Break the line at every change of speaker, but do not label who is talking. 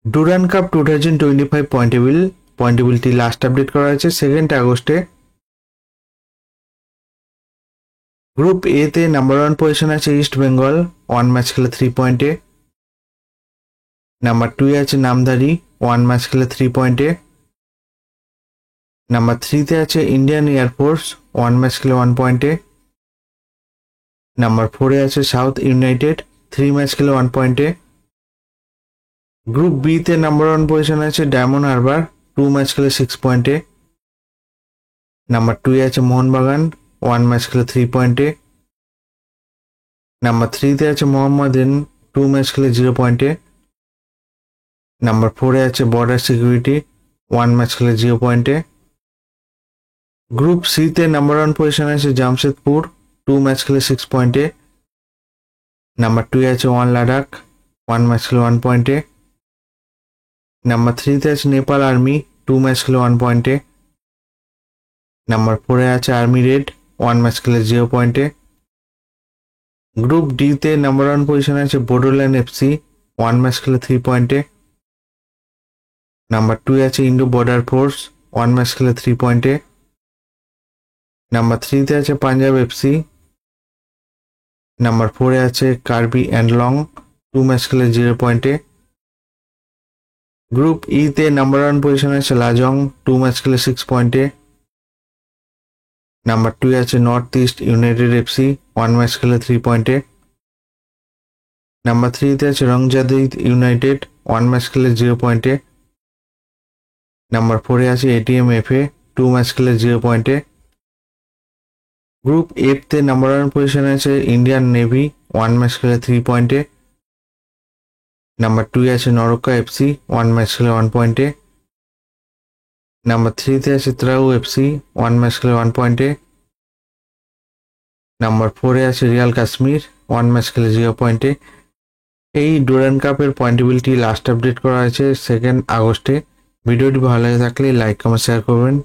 Durand cup 2025 পয়েন্টেবিলিটি last update করা হয়েছে 2 আগস্টে। গ্রুপ এ তে নাম্বার 1 পজিশন আছে ইস্ট বেঙ্গল, 1 ম্যাচ খেলে 3 পয়েন্টে। নাম্বার 2 আছে নামধারী, 1 ম্যাচ খেলে 3 পয়েন্টে। নাম্বার 3 তে আছে ইন্ডিয়ান এয়ারফোর্স, 1 ম্যাচ খেলে 1 পয়েন্টে। নাম্বার 4 এ আছে সাউথ ইউনাইটেড, 3 ম্যাচ খেলে 1 পয়েন্টে। গ্রুপ বি তে নাম্বার 1 পজিশন আছে ডায়মন্ড হারবার, 2 ম্যাচ খেলে 6 পয়েন্টে। নাম্বার 2 এ আছে মোহনবাগান, 1 ম্যাচ খেলে 3 পয়েন্টে। নাম্বার 3 তে আছে মোহাম্মদান, 2 ম্যাচ খেলে 0 পয়েন্টে। নাম্বার 4 এ আছে বর্ডার সিকিউরিটি, 1 ম্যাচ খেলে 0 পয়েন্টে। গ্রুপ সি তে নাম্বার 1 পজিশন আছে জামশেদপুর, 2 ম্যাচ খেলে 6 পয়েন্টে। নাম্বার 2 এ আছে ওয়ান লাদাখ, 1 ম্যাচ খেলে 1 পয়েন্টে। নাম্বার 3 তে আছে নেপাল আর্মি, 2 ম্যাচ খেলে 1 পয়েন্টে। নাম্বার 4 এ আছে আর্মি রেড, 1 ম্যাচ খেলে 0 পয়েন্টে। গ্রুপ ডি তে নাম্বার 1 পজিশন আছে বোডোল্যান্ড এফসি, 1 ম্যাচ খেলে 3 পয়েন্টে। নাম্বার 2 এ আছে ইন্ডো বর্ডার ফোর্স, 1 ম্যাচ খেলে 3 পয়েন্টে। নাম্বার 3 তে আছে পাঞ্জাব এফসি। নাম্বার 4 এ আছে কার্বি অ্যান্ডলং, 2 ম্যাচ খেলে 0 পয়েন্টে। গ্রুপ ই তে নাম্বার 1 পজিশন আছে লাজং, 2 ম্যাচ খেলে 6 পয়েন্টে। নাম্বার 2 এ আছে north east United FC, 1 match খেলে 3 পয়েন্টে। নাম্বার 3 তে আছে রংজাদি ইউনাইটেড, 1 ম্যাচ খেলে 0 পয়েন্টে। নাম্বার 4 এ আছে এটিএম এফএ, 2 ম্যাচ খেলে 0 পয়েন্টে। গ্রুপ এফ তে নাম্বার 1 পজিশন আছে ইন্ডিয়ান নেভি, 1 ম্যাচ খেলে 3 পয়েন্টে। নাম্বার 2 এ আছে নরকা এফসি, 1 ম্যাচ খেলে 1 পয়েন্টে। নাম্বার 3 তে আছে ত্রাউ এফসি, 1 ম্যাচ খেলে 1 পয়েন্টে। নাম্বার 4 এ আছে রিয়াল কাশ্মীর, 1 ম্যাচ খেলে 0 পয়েন্টে। এই ডুরান্ড কাপের পয়েন্টেবিলিটি লাস্ট আপডেট করা হয়েছে 2 আগস্টে। ভিডিওটি ভালো লাগে থাকলে লাইক কমেন্ট শেয়ার করবেন।